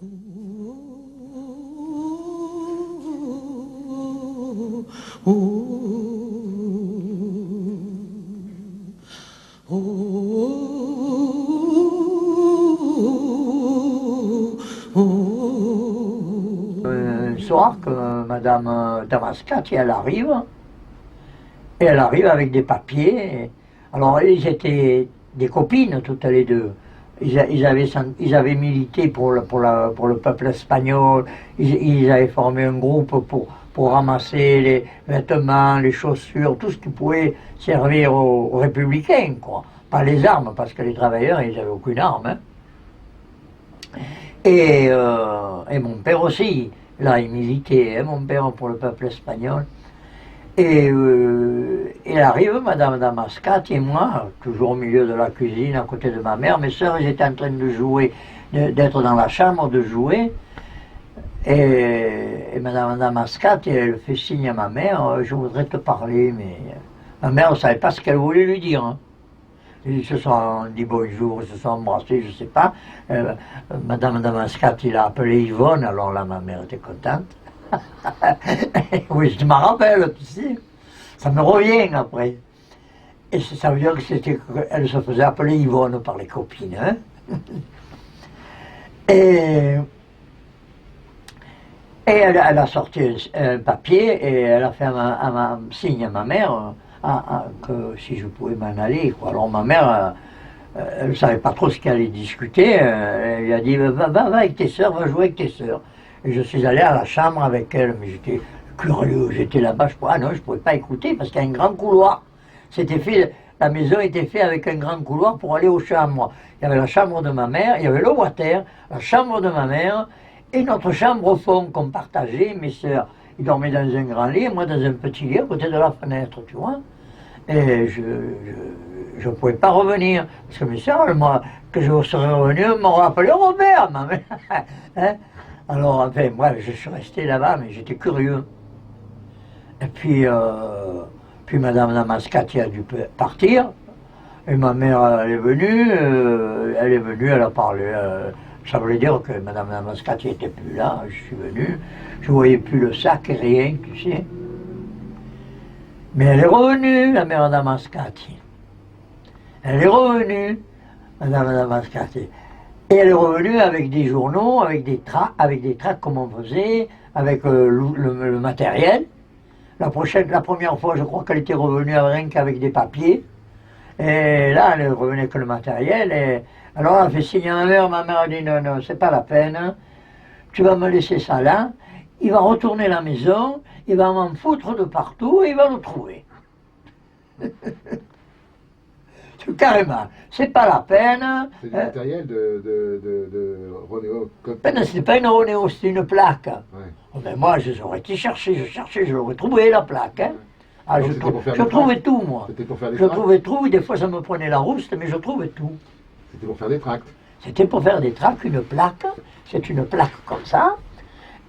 Un soir que Madame Damascati, elle arrive, et elle arrive avec des papiers. Alors, ils étaient des copines, toutes les deux. Ils avaient milité pour le peuple espagnol. Ils avaient formé un groupe pour ramasser les vêtements, les chaussures, tout ce qui pouvait servir aux républicains, quoi. Pas les armes, parce que les travailleurs, ils n'avaient aucune arme, hein. Et mon père aussi, là, il militait, hein, mon père, pour le peuple espagnol. Et arrive Madame Damascati et moi, toujours au milieu de la cuisine, à côté de ma mère. Mes sœurs, elles étaient en train de jouer, d'être dans la chambre, de jouer. Et Madame Damascati, elle fait signe à ma mère, je voudrais te parler, mais ma mère ne savait pas ce qu'elle voulait lui dire, hein. Ils se sont dit bonjour, ils se sont embrassés, je ne sais pas. Madame Damascati, il a appelé Yvonne, alors là, ma mère était contente. Oui, je me rappelle, tu sais. Ça me revient après. Et ça veut dire qu'elle se faisait appeler Yvonne par les copines, hein. Et elle a sorti un papier et elle a fait signe à ma mère que si je pouvais m'en aller, quoi. Alors ma mère, elle ne savait pas trop ce qu'elle allait discuter. Elle lui a dit va avec tes sœurs, va jouer avec tes sœurs. Et je suis allé à la chambre avec elle, mais j'étais curieux, j'étais là-bas, non, je ne pouvais pas écouter parce qu'il y a un grand couloir. La maison était faite avec un grand couloir pour aller aux chambres. Il y avait la chambre de ma mère, il y avait le water, la chambre de ma mère et notre chambre au fond qu'on partageait, mes sœurs. Ils dormaient dans un grand lit, moi dans un petit lit à côté de la fenêtre, tu vois. Et je ne pouvais pas revenir, parce que mes sœurs, que je serais revenu, m'auraient appelé Robert, ma mère. Hein? Alors, enfin, bref, je suis resté là-bas, mais j'étais curieux. Et puis Madame Damascati a dû partir, et ma mère, elle est venue, elle a parlé. Ça voulait dire que Madame Damascati n'était plus là, je suis venu, je ne voyais plus le sac et rien, tu sais. Mais elle est revenue, la mère Damascati. Elle est revenue, Madame Damascati. Et elle est revenue avec des journaux, avec des tracts comme on faisait, avec le matériel. La première fois, je crois qu'elle était revenue rien qu'avec des papiers. Et là, elle est revenue avec le matériel. Et alors, elle a fait signe à ma mère a dit non, non, c'est pas la peine, hein. Tu vas me laisser ça là. Il va retourner à la maison, il va m'en foutre de partout et il va le trouver. Carrément, c'est pas la peine. C'est du matériel de Ronéo. Ben, c'était pas une Ronéo, c'était une plaque. Ouais. Ben, moi, j'aurais été chercher, je l'aurais trouvé la plaque, hein. Ah, donc, je trouvais tout, moi. C'était pour faire des Je trouvais tout, des fois ça me prenait la rouste, mais je trouvais tout. C'était pour faire des tracts. C'était pour faire des tracts, une plaque, c'est une plaque comme ça,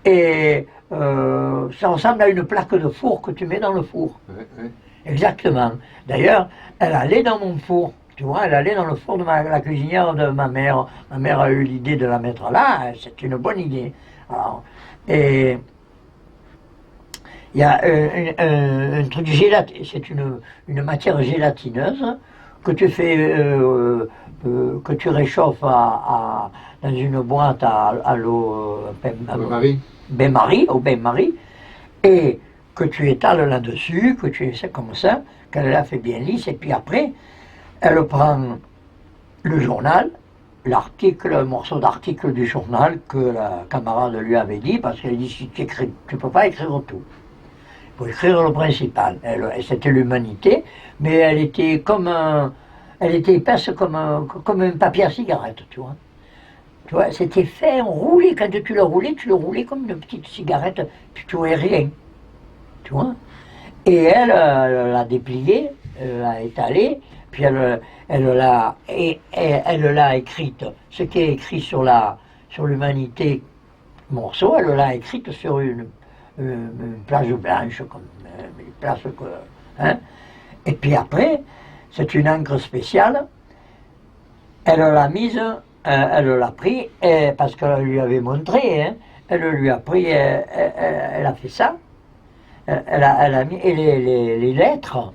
et ça ressemble à une plaque de four que tu mets dans le four. Ouais. Exactement. D'ailleurs, elle allait dans mon four, tu vois, elle allait dans le four de la cuisinière de ma mère. Ma mère a eu l'idée de la mettre là, c'est une bonne idée. Alors, et il y a un truc c'est une matière gélatineuse que tu fais, que tu réchauffes dans une boîte à l'eau bain-marie, au bain-marie, et que tu étales là-dessus, que tu essaies comme ça, qu'elle l'a fait bien lisse, et puis après, elle prend le journal, l'article, un morceau d'article du journal que la camarade lui avait dit, parce qu'elle dit si tu ne peux pas écrire tout. Il faut écrire le principal. C'était l'humanité, mais elle était épaisse comme un papier à cigarette, tu vois. Tu vois, c'était fait, on roulait, quand tu le roulais comme une petite cigarette, puis tu voyais rien. Tu vois. Et elle l'a déplié, elle l'a étalé, puis elle l'a écrite. Ce qui est écrit sur l'humanité morceau, elle l'a écrite sur une plage blanche, comme une place hein. Et puis après, c'est une encre spéciale, elle l'a mise elle l'a pris, parce qu'elle lui avait montré, hein, elle lui a pris, elle a fait ça, elle a mis, et les lettres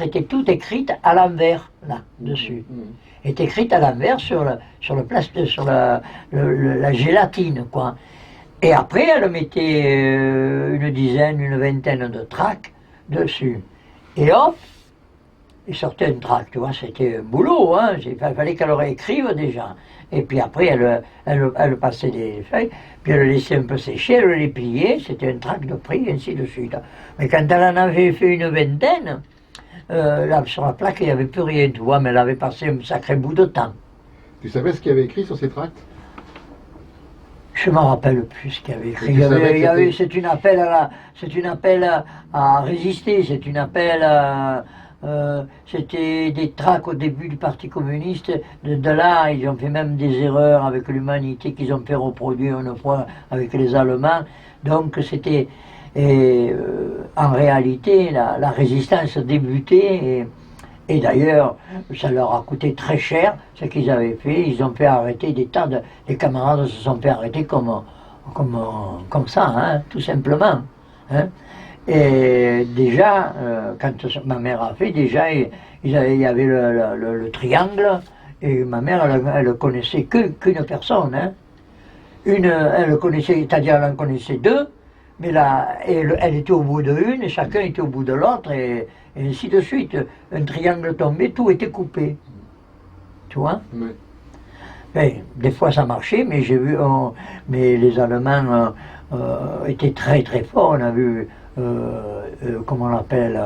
étaient toutes écrites à l'envers, là, dessus. Étaient écrites à l'envers sur la gélatine, quoi. Et après, elle mettait une dizaine, une vingtaine de tracts dessus. Et hop, il sortait un tract, tu vois, c'était un boulot, hein. Il fallait qu'elle réécrive déjà. Et puis après, elle passait des feuilles, puis elle le laissait un peu sécher, elle les pliait, c'était un tract de prix, et ainsi de suite. Mais quand elle en avait fait une vingtaine, là, sur la plaque, il n'y avait plus rien, tu vois, mais elle avait passé un sacré bout de temps. Tu savais ce qu'il y avait écrit sur ces tracts? Je ne me rappelle plus ce qu'il y avait écrit. C'est une appel à résister, c'est une appel à... c'était des tracts au début du Parti communiste. De là, ils ont fait même des erreurs avec l'humanité qu'ils ont fait reproduire une fois avec les Allemands. Donc c'était... en réalité, la résistance débutait. Et d'ailleurs, ça leur a coûté très cher ce qu'ils avaient fait. Ils ont fait arrêter les camarades se sont fait arrêter comme ça, hein, tout simplement. Hein. Et déjà, quand ma mère a fait, déjà, il y avait le triangle, et ma mère, elle connaissait qu'une personne. Hein. Elle connaissait, c'est-à-dire elle en connaissait deux, mais là, elle était au bout d'une, et chacun était au bout de l'autre, et ainsi de suite. Un triangle tombé, tout était coupé. Tu vois? Oui. Ben, des fois ça marchait, mais j'ai vu, mais les Allemands étaient très très forts. On a vu, comment on l'appelle,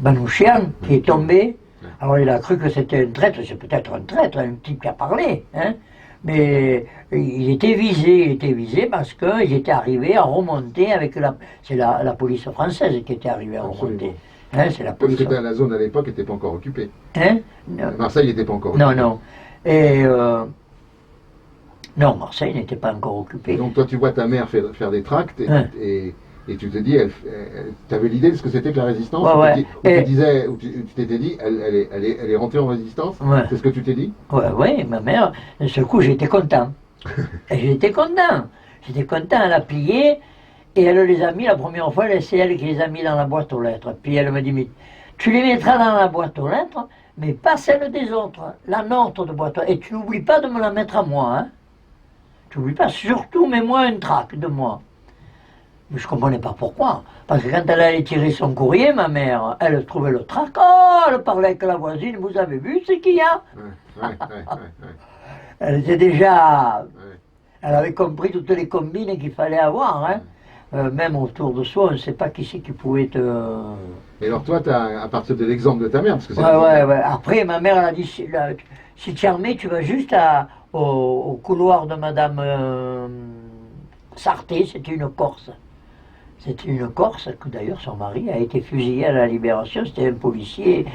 Manouchian, qui est tombé. Alors il a cru que c'était un traître, c'est peut-être un traître, un type qui a parlé, hein. Mais il était visé parce qu'ils étaient arrivés à remonter avec c'est la police française qui était arrivée à remonter. Hein, c'est la police. Parce que la zone à l'époque n'était pas encore occupée. Hein? Marseille n'était pas encore occupée. Non, non. Et non, Marseille n'était pas encore occupée. Donc toi tu vois ta mère faire des tracts et tu te dis, tu avais l'idée de ce que c'était que la résistance, ouais. Tu t'étais dit, elle est rentrée en résistance, ouais. C'est ce que tu t'es dit? Oui, ma mère, d'un seul coup j'étais content. J'étais content, elle a plié, et elle les a mis, la première fois, c'est elle qui les a mis dans la boîte aux lettres. Puis elle me dit, mais tu les mettras dans la boîte aux lettres, mais pas celle des autres, la nôtre de boîte aux lettres. Et tu n'oublies pas de me la mettre à moi, hein. Tu n'oublies pas, surtout mets-moi un tract de moi. Mais je ne comprenais pas pourquoi. Parce que quand elle allait tirer son courrier, ma mère, elle trouvait le tract. Oh, elle parlait avec la voisine, vous avez vu ce qu'il y a? Ouais. Elle était déjà... Elle avait compris toutes les combines qu'il fallait avoir. Hein. Même autour de soi, on ne sait pas qui c'est qui pouvait te... Et alors toi, à partir de l'exemple de ta mère, parce que c'est... Ouais. Après, ma mère, elle a dit, si tu es armé, tu vas juste au couloir de Madame Sarté, c'était une Corse. C'était une Corse, que d'ailleurs son mari a été fusillé à la Libération. C'était un policier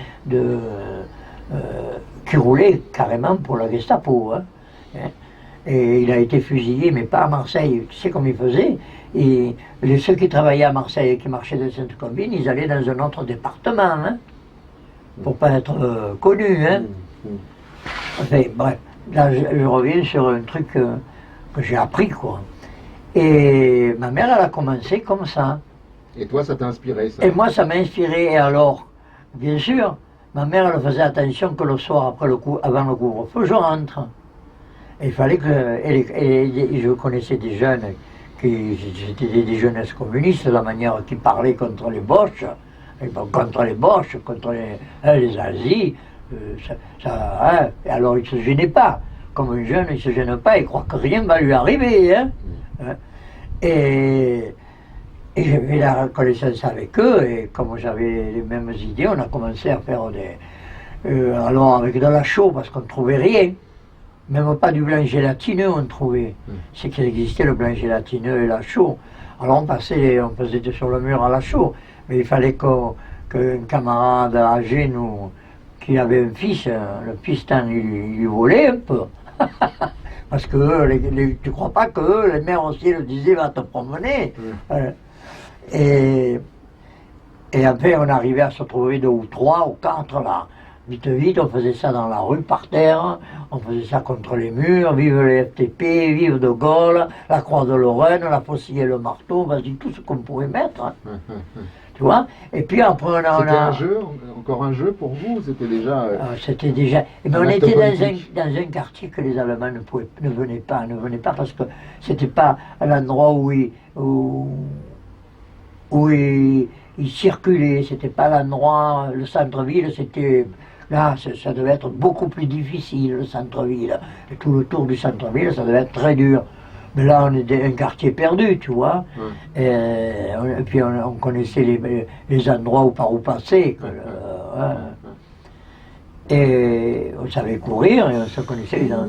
qui roulait carrément pour la Gestapo. Hein. Et il a été fusillé, mais pas à Marseille. Tu sais comme il faisait? Et ceux qui travaillaient à Marseille et qui marchaient de Sainte-Combine, ils allaient dans un autre département, hein, pour pas être connus. Hein. Enfin, bref, là je reviens sur un truc que j'ai appris, quoi. Et ma mère, elle a commencé comme ça. Et toi, ça t'a inspiré, ça? Et moi, ça m'a inspiré. Et alors, bien sûr, ma mère, elle faisait attention que le soir, avant le couvre-feu, je rentre. Et il fallait que... Et je connaissais des jeunes c'était des jeunesses communistes, la manière qu'ils parlaient contre les Boches, contre les Azis. Et alors, il ne se gênait pas. Comme un jeune, il ne se gêne pas, il croit que rien ne va lui arriver. Hein. Et j'avais la reconnaissance avec eux, et comme j'avais les mêmes idées, on a commencé à faire alors avec de la chaux, parce qu'on ne trouvait rien. Même pas du blanc gélatineux, on trouvait. C'est qu'il existait le blanc gélatineux et la chaux. Alors on faisait sur le mur à la chaux. Mais il fallait qu'un camarade âgé, qui avait un fils, le piston, il lui volait un peu. Parce que tu crois pas que les mères aussi le disaient, va te promener. Et après, on arrivait à se trouver 2 ou 3 ou 4 là. Vite, vite, on faisait ça dans la rue, par terre, on faisait ça contre les murs, vive les FTP, vive De Gaulle, la Croix de Lorraine, la faucille et le marteau, vas-y, tout ce qu'on pouvait mettre, hein, tu vois. Et puis après, c'était un jeu, encore un jeu pour vous, c'était déjà... c'était déjà... Mais on était dans un quartier que les Allemands ne venaient pas parce que c'était pas à l'endroit où ils circulaient, c'était pas l'endroit, le centre-ville, c'était... Là, ça devait être beaucoup plus difficile, le centre-ville. Et tout le tour du centre-ville, ça devait être très dur. Mais là, on est un quartier perdu, tu vois. Et puis, on connaissait les endroits par où passer. Et on savait courir et on se connaissait les endroits.